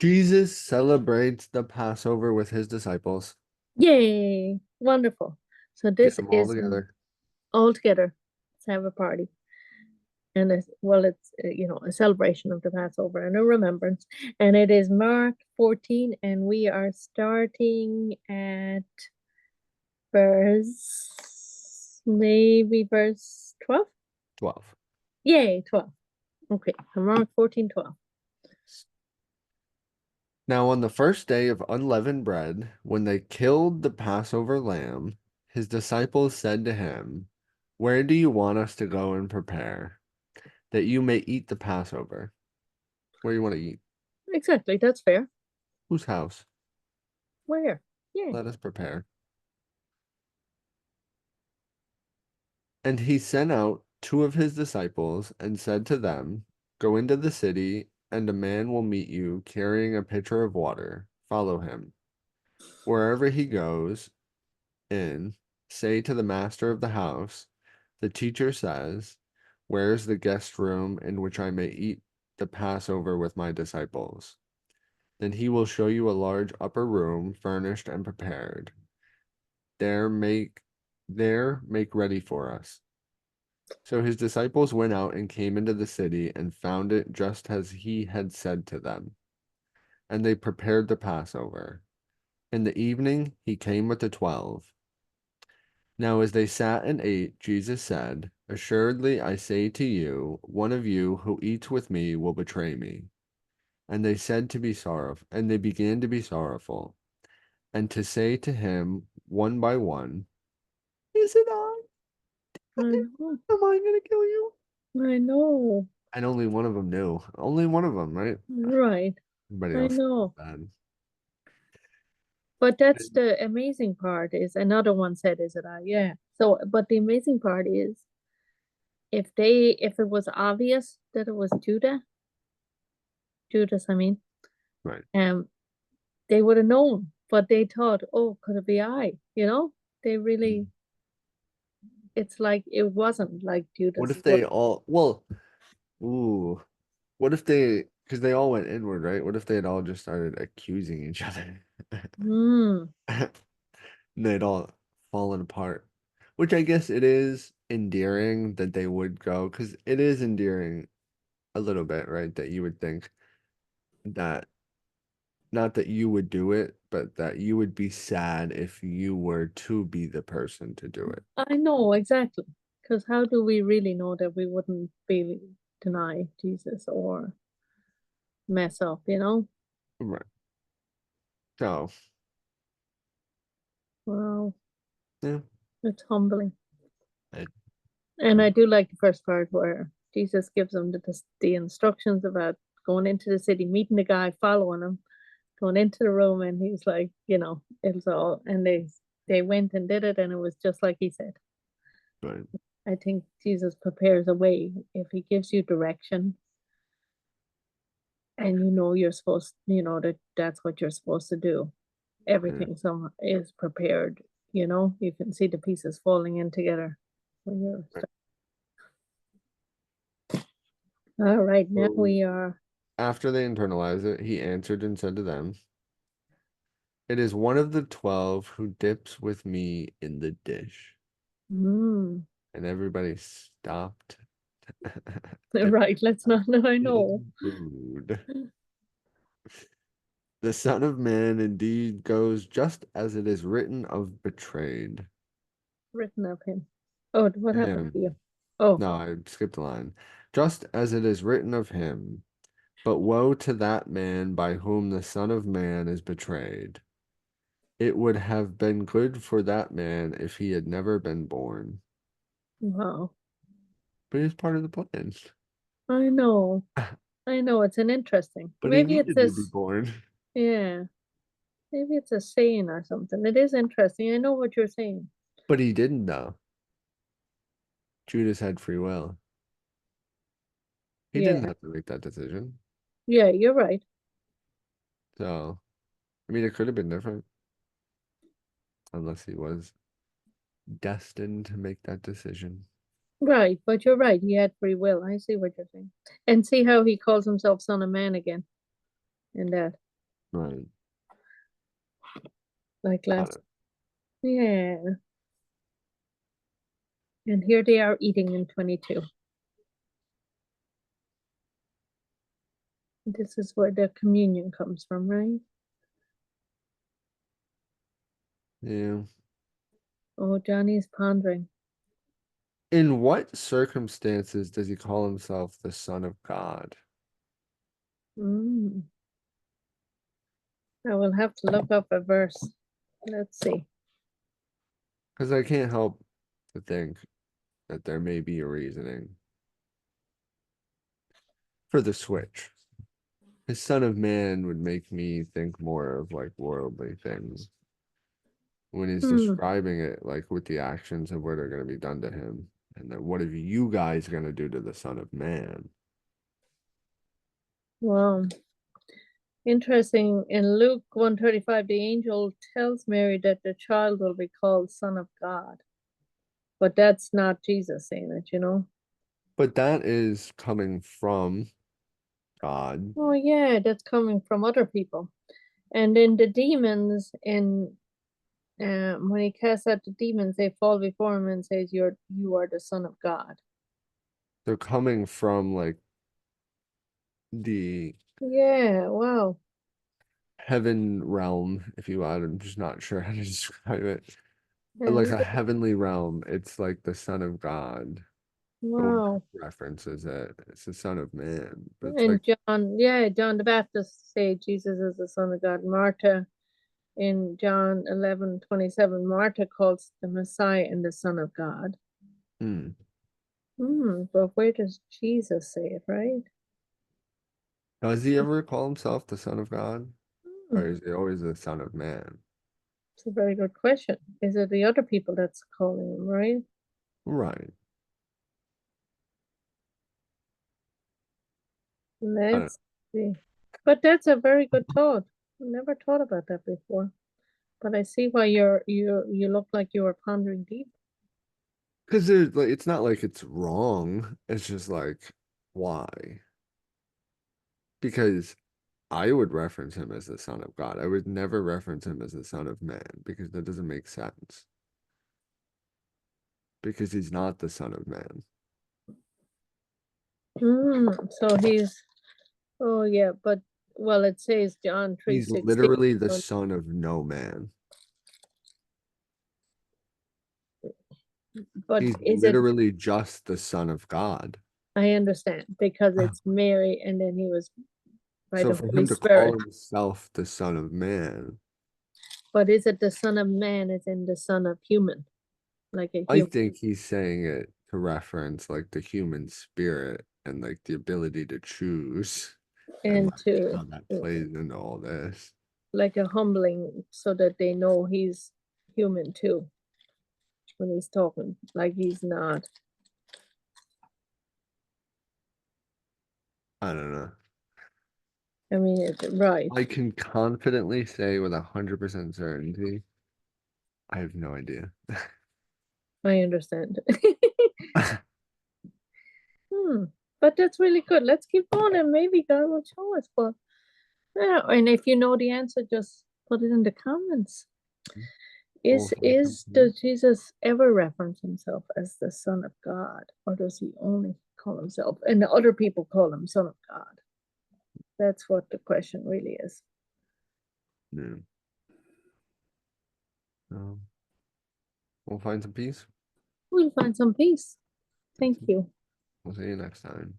Jesus celebrates the Passover with his disciples. Yay! Wonderful. So Get this them all is together. all together. Let's have a party. And it's a celebration of the Passover and a remembrance. And it is Mark 14, and we are starting at verse 12. 12. Yay, 12. Okay, so Mark 14, 12. Now, on the first day of unleavened bread, when they killed the Passover lamb, his disciples said to him, "Where do you want us to go and prepare, that you may eat the Passover?" Where you want to eat? Exactly, that's fair. Whose house? Where? Yeah. Let us prepare. And he sent out two of his disciples and said to them, "Go into the city, and a man will meet you carrying a pitcher of water. Follow him. Wherever he goes in, say to the master of the house, 'The teacher says, where is the guest room in which I may eat the Passover with my disciples?' Then he will show you a large upper room furnished and prepared. There make make ready for us." So his disciples went out and came into the city and found it just as he had said to them. And they prepared the Passover. In the evening he came with the 12. Now as they sat and ate, Jesus said, "Assuredly I say to you, one of you who eats with me will betray me." And they said to be sorrowful, and they began to be sorrowful, and to say to him one by one, "Is it I? I know. Am I going to kill you?" I know. And only one of them knew. Only one of them, right? Right. Everybody I else know. bad. But that's the amazing part is another one said, is it I? Yeah. So, but the amazing part is if it was obvious that it was Judas, I mean, Right. um, they would have known, but they thought, oh, could it be I? They really, it's like it wasn't like What Judas. if they all, well, ooh, what if they, because they all went inward, right? What if they had all just started accusing each other? Hmm. And they'd all fallen apart. Which I guess it is endearing that they would go, because it is endearing a little bit, right? That you would think that, not that you would do it, but that you would be sad if you were to be the person to do it. I know exactly. Because how do we really know that we wouldn't be deny Jesus or mess up? Right. So, Well, yeah. it's humbling. I- And I do like the first part where Jesus gives them the instructions about going into the city, meeting the guy, following him, going into the room, and he's like, it's all, and they went and did it, and it was just like he said. Right. I think Jesus prepares a way if he gives you direction, and you're supposed, that's what you're supposed to do. Yeah. Everything some is prepared. You can see the pieces falling in together when you're. Right. All right, now So we are. after they internalize it, he answered and said to them, "It is one of the 12 who dips with me in the dish." Mm. And everybody stopped their Right, let's not. No, I know. food. The Son of Man indeed goes just as it is written of betrayed Written of him. Oh, what happened to him. you? Oh, No, I skipped a line. Just as it is written of him. But woe to that man by whom the Son of Man is betrayed. It would have been good for that man if he had never been born. wow. But he's part of the plan. I know. I know. It's an interesting. But he Maybe it's needed to be this. born. Yeah. Maybe it's a saying or something. It is interesting. I know what you're saying. But he didn't though. Judas had free will. He didn't Yeah. have to make that decision. Yeah, you're right. So, I mean, it could have been different unless he was destined to make that decision. Right, but you're right. He had free will. I see what you're saying. And see how he calls himself Son of Man again in that. Right. like Got last. it. Yeah. And here they are eating in 22. This is where the communion comes from, right? Yeah. Oh, Johnny's pondering. In what circumstances does he call himself the Son of God? Mm. I will have to look up a verse. Let's see. Because I can't help to think that there may be a reasoning for the switch. His Son of Man would make me think more of like worldly things when he's Hmm. describing it, like with the actions of what are going to be done to him. And then what are you guys going to do to the Son of Man? Well, interesting. In Luke 135, the angel tells Mary that the child will be called Son of God. But that's not Jesus saying it, you know? But that is coming from God. Oh, yeah, that's coming from other people. And then the demons, in when he casts out the demons, they fall before him and says, you are the Son of God." They're coming from like the Yeah, wow. heaven realm, if you will. I'm just not sure how to describe it. Like And a heavenly realm. It's like the Son of God. The one wow. that references it. It's the Son of Man. But it's like, And John, yeah, John the Baptist say Jesus is the Son of God. Martha in John 11:27, Martha calls the Messiah and the Son of God. hmm. But where does Jesus say it, right? Does he ever call himself the Son of God? Hmm, Or is he always the Son of Man? it's a very good question. Is it the other people that's calling him, right? Right. I don't know. Let's see. But that's a very good thought. I never thought about that before. But I see why you look like you were pondering deep. Because there's like it's not like it's wrong. It's just like why? Because I would reference him as the Son of God. I would never reference him as the Son of Man because that doesn't make sense. Because he's not the Son of Man. So he's oh yeah, but well it says John He's 3:16. literally the son of no man. But He's is it literally just the Son of God. I understand because it's Mary and then he was by So the for Holy him to call Spirit. himself the Son of Man, But is it the Son of Man as in the Son of human? Like a I human think he's saying it to reference like the human spirit and like the ability to choose and and like to how that plays into all this. like a humbling so that they know he's human too when he's talking. Like he's not. I don't know. I mean it's right. I can confidently say with 100% certainty, I have no idea. I understand. Hmm. But that's really good. Let's keep going and maybe God will show us. But yeah, and if you know the answer, just put it in the comments. We'll find something. Does Jesus ever reference himself as the Son of God, or does he only call himself and the other people call him Son of God? That's what the question really is. Yeah. Um, we'll find some peace. We'll find some peace. Thank you. We'll see you next time.